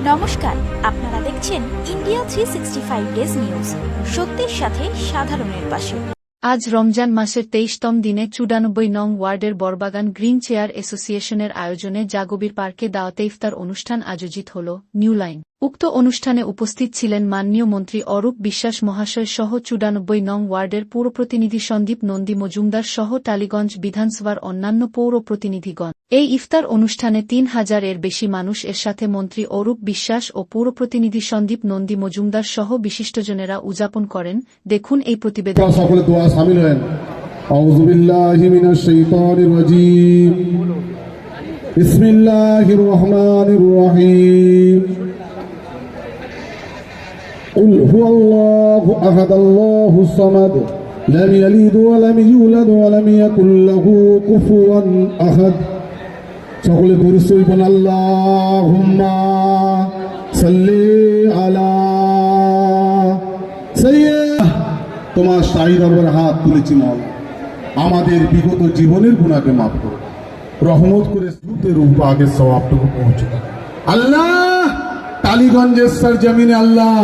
নমস্কার, আপনারা দেখছেন ইন্ডিয়া 365 ডেজ নিউজ, সত্যের সাথে সাধারণের পাশে। আজ রমজান মাসের 23তম দিনে 94 নং ওয়ার্ডের বরবাগান গ্রিন চেয়ার অ্যাসোসিয়েশনের আয়োজনে জাগবির পার্কে দাওয়াতে ইফতার অনুষ্ঠান আয়োজিত হল। New line. উক্ত অনুষ্ঠানে উপস্থিত ছিলেন মাননীয় মন্ত্রী অরূপ বিশ্বাস মহাশয় সহ 94 নং ওয়ার্ডের পৌরপ্রতিনিধি সন্দীপ নন্দী মজুমদার সহ টালিগঞ্জ বিধানসভার অন্যান্য পৌর প্রতিনিধিগণ। এই ইফতার অনুষ্ঠানে 3000 এর বেশি মানুষ এর সাথে মন্ত্রী অরূপ বিশ্বাস ও পৌরপ্রতিনিধি সন্দীপ নন্দী মজুমদার সহ বিশিষ্টজনেরা উদযাপন করেন। দেখুন এই প্রতিবেদন। সকলে দোয়া শামিল হন। আউযু বিল্লাহি মিনাশ শাইতানির রাজীম। বিসমিল্লাহির রহমানির রহিম। قل هو الله أحد الله الصمد لم يلد ولم يولد ولم يكن له كفوا أحد। সকলে পরিচয় বলেন আল্লাহুম্মা সাল্লি আলা সাইয়্যিদ। তোমার শাহী দরবারে হাত তুলেছি মওলা, আমাদের বিগত জীবনের গুনাহকে মাফ করো, রহমত করে সুতের উপরে সওয়াবটুকু পৌঁছে দাও আল্লাহ। টালিগঞ্জের সরজমিনে আল্লাহ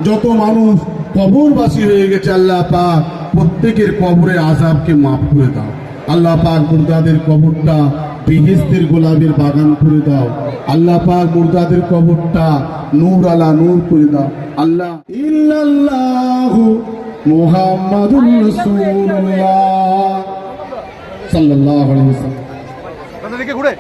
যত মানুষ কবরবাসী হয়ে গেছে আল্লাহ পাক প্রত্যেকের কবরের আযাবকে মাফ করে দাও আল্লাহ পাক। মুর্দাদের কবরটা বেহেশতের গোলাপের বাগান করে দাও আল্লাহ পাক। মুর্দাদের কবরটা নূর আলা নূর করে দাও আল্লাহ। ইল্লাল্লাহু মুহাম্মাদুর রাসূলুল্লাহ সাল্লাল্লাহু আলাইহি ওয়াসাল্লাম। আপনাদেরকে ঘুরে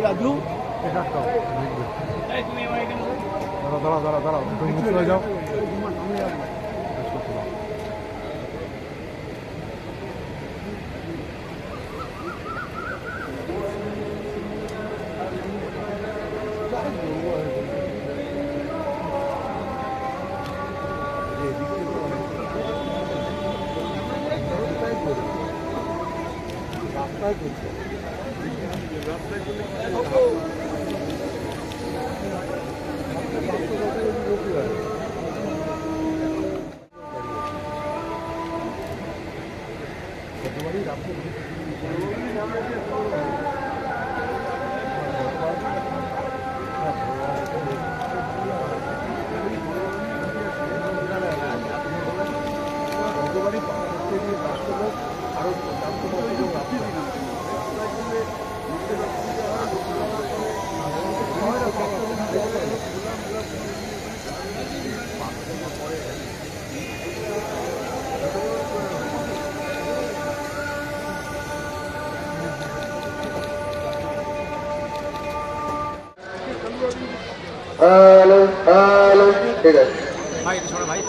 রাজু দাঁড়াও তুমি মুখ হয়ে যাও। ঠিক আছে ভাই শোনো ভাই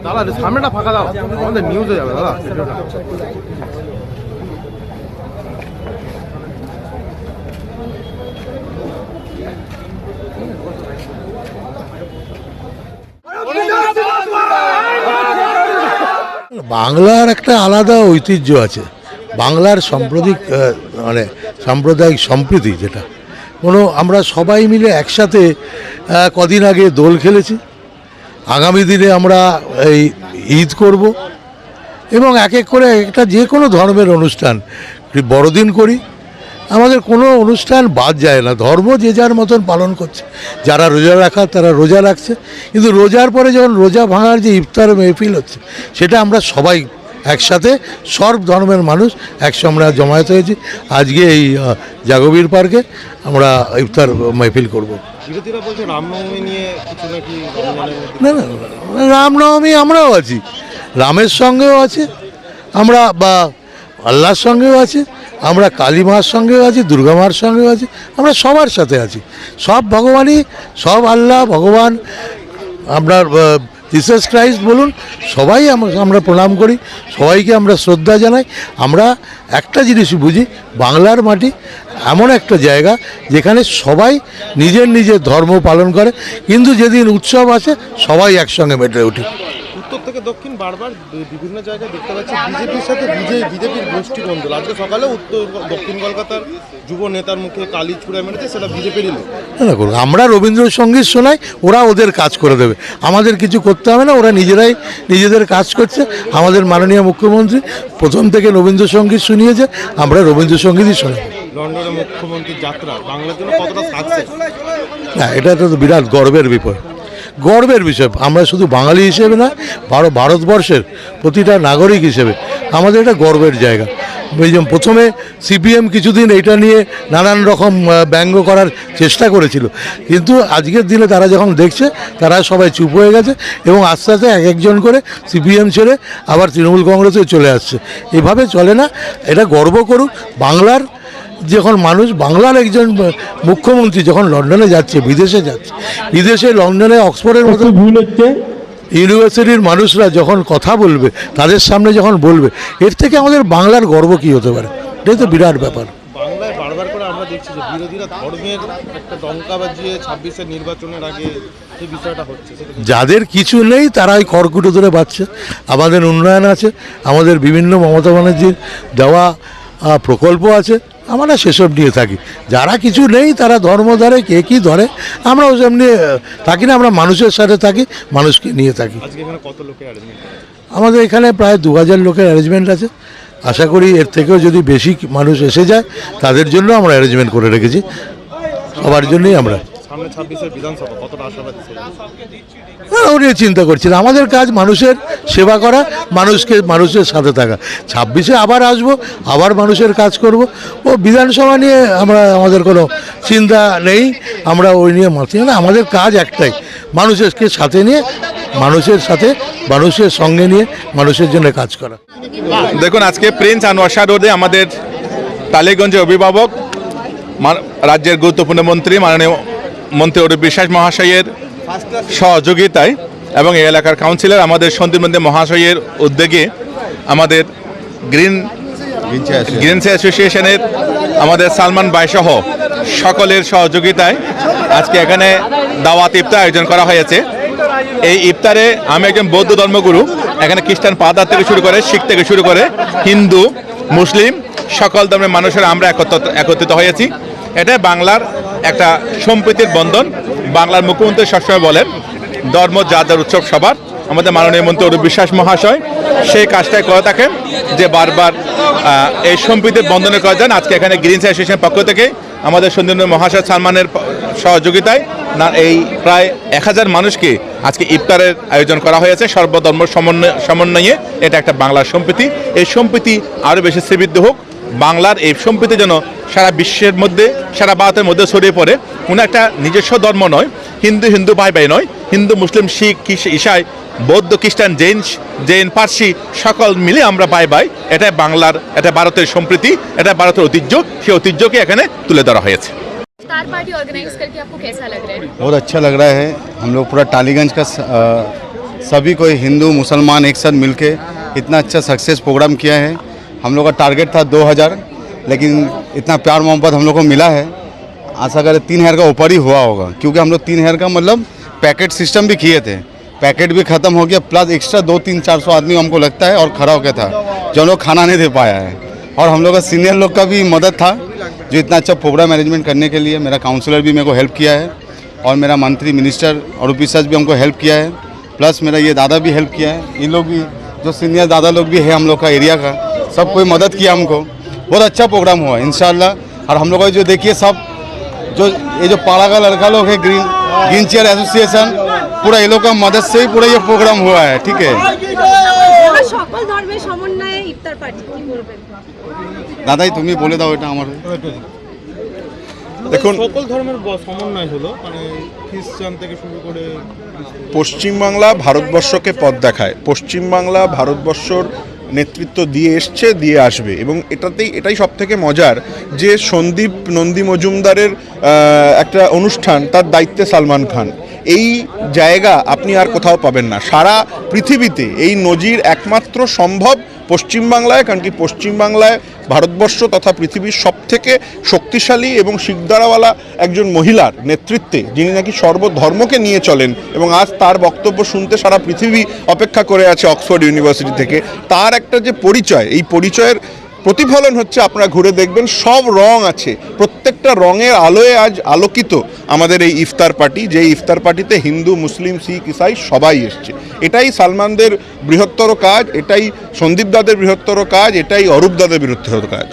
দাদা সামনেটা ফাঁকা দাও, আমাদের নিউজে যাবে দাদা। বাংলার একটা আলাদা ঐতিহ্য আছে, বাংলার সাম্প্রতিক সাম্প্রদায়িক সম্প্রীতি, যেটা কোনো আমরা সবাই মিলে একসাথে কদিন আগে দোল খেলেছি, আগামী দিনে আমরা এই ঈদ করব এবং এক এক করে একটা যে কোনো ধর্মের অনুষ্ঠান বড়দিন করি। আমাদের কোনো অনুষ্ঠান বাদ যায় না, ধর্ম যে যার মতন পালন করছে। যারা রোজা রাখা তারা রোজা রাখছে, কিন্তু রোজার পরে যখন রোজা ভাঙার যে ইফতার মেহফিল হচ্ছে, সেটা আমরা সবাই একসাথে সব ধর্মের মানুষ একসঙ্গে আমরা জমায়েত হয়েছি। আজকে এই জাগবীর পার্কে আমরা ইফতার মেহফিল করব। বিরোধীরা বলছে রামনবমী নিয়ে কিছু নাকি না না, রামনবমী আমরাও আছি, রামের সঙ্গেও আছে আমরা, বা আল্লাহর সঙ্গেও আছি, আমরা কালী মার সঙ্গেও আছি, দুর্গা মার সঙ্গেও আছি, আমরা সবার সাথে আছি। সব ভগবানই, সব আল্লাহ ভগবান, আপনার জিসাস ক্রাইস্ট বলুন, সবাই আমরা প্রণাম করি, সবাইকে আমরা শ্রদ্ধা জানাই। আমরা একটা জিনিস বুঝি, বাংলার মাটি এমন একটা জায়গা যেখানে সবাই নিজের নিজের ধর্ম পালন করে, কিন্তু যেদিন উৎসব আসে সবাই একসঙ্গে মেতে উঠি। উত্তর থেকে দক্ষিণ বারবার বিভিন্ন জায়গায় দেখতে পাচ্ছি বিজেপির সাথে বিজেপির গোষ্ঠী বন্ধু। আজকে সকালে উত্তর দক্ষিণ কলকাতার যুব নেতার মুখে কালি ছুড়ে মেরেছে, সেটা বিজেপিরই লোক। দেখুন, আমরা রবীন্দ্রসঙ্গীত শোনাই, ওরা ওদের কাজ করে দেবে, আমাদের কিছু করতে হবে না, ওরা নিজেরাই নিজেদের কাজ করছে। আমাদের মাননীয় মুখ্যমন্ত্রী প্রথম থেকে রবীন্দ্রসঙ্গীত শুনিয়েছে, আমরা রবীন্দ্রসঙ্গীতই শোনাব। লন্ডনের মুখ্যমন্ত্রীর যাত্রা বাংলার জন্য কতটা সাকসেস? না, এটা তো বিরাট গর্বের বিষয়, গর্বের বিষয়। আমরা শুধু বাঙালি হিসেবে না, ভারতবর্ষের প্রতিটা নাগরিক হিসেবে আমাদের এটা গর্বের জায়গা। প্রথমে সিপিএম কিছুদিন এটা নিয়ে নানান রকম ব্যঙ্গ করার চেষ্টা করেছিল, কিন্তু আজকের দিনে তারা যখন দেখছে, তারা সবাই চুপ হয়ে গেছে এবং আস্তে আস্তে এক একজন করে সিপিএম ছেড়ে আবার তৃণমূল কংগ্রেসে চলে আসছে। এভাবে চলে না, এটা গর্ব করুক বাংলার। যখন মানুষ, বাংলার একজন মুখ্যমন্ত্রী যখন লন্ডনে যাচ্ছে, বিদেশে যাচ্ছে, বিদেশে লন্ডনে অক্সফোর্ডের মতো ইউনিভার্সিটির মানুষরা যখন কথা বলবে, তাদের সামনে যখন বলবে, এর থেকে আমাদের বাংলার গর্ব কী হতে পারে? এটাই তো বিরাট ব্যাপার। বাংলায় বারবার করে আমরা দেখছি যে বিরোধীরা ধর্মের একটা ডঙ্কা বাজিয়ে 26-এর নির্বাচনের আগে যে বিষয়টা হচ্ছে, যাদের কিছু নেই তারাই খড়কুটো ধরে বাঁচছে। আমাদের উন্নয়ন আছে, আমাদের বিভিন্ন মমতা ব্যানার্জির দেওয়া প্রকল্প আছে, আমরা সেসব নিয়ে থাকি। যারা কিছু নেই তারা ধর্ম ধরে, কে কী ধরে, আমরা ওসব নিয়ে থাকি না। আমরা মানুষের সাথে থাকি, মানুষকে নিয়ে থাকি। আজকে এখানে কত লোকের অ্যারেঞ্জমেন্ট? আমাদের এখানে প্রায় 2000 লোকের অ্যারেঞ্জমেন্ট আছে। আশা করি এর থেকেও যদি বেশি মানুষ এসে যায়, তাদের জন্য আমরা অ্যারেঞ্জমেন্ট করে রেখেছি, সবার জন্যই আমরা। সামনে 26-এর বিধানসভা, কতটা আশাবাদী? ও নিয়ে চিন্তা করছি না, আমাদের কাজ মানুষের সেবা করা, মানুষের সাথে থাকা। 26-এ আবার আসবো, আবার মানুষের কাজ করব। ও বিধানসভা নিয়ে আমাদের কোনো চিন্তা নেই, আমরা ওই নিয়ে মাতি না। আমাদের কাজ একটাই, মানুষকে সাথে নিয়ে, মানুষের সঙ্গে নিয়ে মানুষের জন্য কাজ করা। দেখুন, আজকে প্রিন্স আনোয়ার শাহ রোডে আমাদের টালিগঞ্জের অভিভাবক, রাজ্যের গুরুত্বপূর্ণ মন্ত্রী মাননীয় মন্ত্রী অরূপ বিশ্বাস মহাশয়ের সহযোগিতায় এবং এই এলাকার কাউন্সিলর আমাদের সন্দীপ নন্দী মহাশয়ের উদ্যোগে, আমাদের গ্রিন অ্যাসোসিয়েশনের আমাদের সালমান ভাইসহ সকলের সহযোগিতায় আজকে এখানে দাওয়াত ইফতার আয়োজন করা হয়েছে। এই ইফতারে আমি একজন বৌদ্ধ ধর্মগুরু, এখানে খ্রিস্টান ফাদার থেকে শুরু করে, শিখ থেকে শুরু করে, হিন্দু, মুসলিম সকল ধর্মের মানুষেরা আমরা একত্রিত হয়েছি। এটা বাংলার একটা সম্প্রীতির বন্ধন। বাংলার মুখ্যমন্ত্রী সবসময় বলেন ধর্ম যাদের উৎসব সবার। আমাদের মাননীয় মন্ত্রী অরূপ বিশ্বাস মহাশয় সেই কাজটাই করে থাকেন, যে বারবার এই সম্প্রীতির বন্ধনে করে দেন। আজকে এখানে গ্রিন অ্যাসোসিয়েশনের পক্ষ থেকে আমাদের সন্দীপ মহাশয় সালমানের সহযোগিতায় এই প্রায় 1000 মানুষকে আজকে ইফতারের আয়োজন করা হয়েছে সর্বধর্ম সমন্বয়ে। এটা একটা বাংলার সম্প্রীতি। এই সম্প্রীতি আরও বেশি শ্রীবৃদ্ধ হোক। বাংলার এই সম্প্রীতি যেন সারা বিশ্বের মধ্যে, সারা ভারতের মধ্যে ছড়িয়ে পড়ে। কোনো একটা নিজস্ব ধর্ম নয়, হিন্দু ভাই ভাই নয়, হিন্দু মুসলিম শিখ ঈসাই বৌদ্ধ খ্রিস্টান জৈন পার্সি সকল মিলে আমরা ভাই ভাই। এটা বাংলার, এটা ভারতের সম্প্রীতি, এটা ভারতের ঐতিহ্য। সেই ঐতিহ্যকে এখানে তুলে ধরা হয়েছে। इफ्तार पार्टी ऑर्गेनाइज करके आपको कैसा लग रहा है? बहुत अच्छा लग रहा है। हम लोग पूरा टालीगंज का सभी कोई हिंदू मुसलमान एक साथ मिलके इतना अच्छा सक्सेस प्रोग्राम किया है। हम लोग का टारगेट था 2000, लेकिन इतना प्यार मोहब्बत हम लोग को मिला है। आशा करें 3000 का ऊपर ही हुआ होगा, क्योंकि हम लोग 3000 का मतलब पैकेट सिस्टम भी किए थे। पैकेट भी ख़त्म हो गया, प्लस एक्स्ट्रा 200-400 आदमी हमको लगता है और खड़ा हो गया था, जो लोग खाना नहीं दे पाया है। और हम लोग का सीनियर लोग का भी मदद था जो इतना अच्छा प्रोग्राम मैनेजमेंट करने के लिए। मेरा काउंसलर भी मेरे को हेल्प किया है और मेरा मंत्री मिनिस्टर और ऑफिसर्स भी हमको हेल्प किया है, प्लस मेरा ये दादा भी हेल्प किया है। ये लोग भी जो सीनियर दादा लोग भी है हम लोग का एरिया का, सब कोई मदद किया हमको। बहुत अच्छा प्रोग्राम हुआ इंशाल्लाह। और हम लोग का जो देखिए सब जो ये जो पाड़ा का लड़का लोग है ग्रीन चेयर एसोसिएशन, पूरा ये लोग का मदद से ही पूरा ये प्रोग्राम हुआ है। ठीक है সকল ধর্মের সমন্বয়ে ইফতার পার্টি কি বলবেন? দাদাই তুমি বলে দাও এটা আমার। দেখুন সকল ধর্মের সমন্বয় হলো, মানে খ্রিস্টান থেকে শুরু করে পশ্চিমবাংলা ভারতবর্ষকে পথ দেখায়। পশ্চিমবাংলা ভারতবর্ষর নেতৃত্ব দিয়ে এসছে, দিয়ে আসবে, এবং এটাই সব থেকে মজার যে সন্দীপ নন্দী মজুমদারের একটা অনুষ্ঠান, তার দায়িত্বে সালমান খান। এই জায়গা আপনি আর কোথাও পাবেন না সারা পৃথিবীতে। এই নজির একমাত্র সম্ভব পশ্চিমবাংলায়, কারণ কি পশ্চিমবাংলায় ভারতবর্ষ তথা পৃথিবীর সবথেকে শক্তিশালী এবং শিকদারাওয়ালা একজন মহিলার নেতৃত্বে, যিনি নাকি সর্বধর্মকে নিয়ে চলেন, এবং আজ তার বক্তব্য শুনতে সারা পৃথিবী অপেক্ষা করে আছে অক্সফোর্ড ইউনিভার্সিটি থেকে। তার একটা যে পরিচয়, এই পরিচয়ের প্রতিফলন হচ্ছে, আপনারা ঘুরে দেখবেন সব রং আছে, প্রত্যেকটা রঙের আলোয় আজ আলোকিত আমাদের এই ইফতার পার্টি, যে ইফতার পার্টিতে হিন্দু, মুসলিম, শিখ, ইসাই সবাই এসছে। এটাই সালমানদের বৃহত্তর কাজ, এটাই সন্দীপ দাদের বৃহত্তর কাজ, এটাই অরূপ দাদের বৃহত্তর কাজ।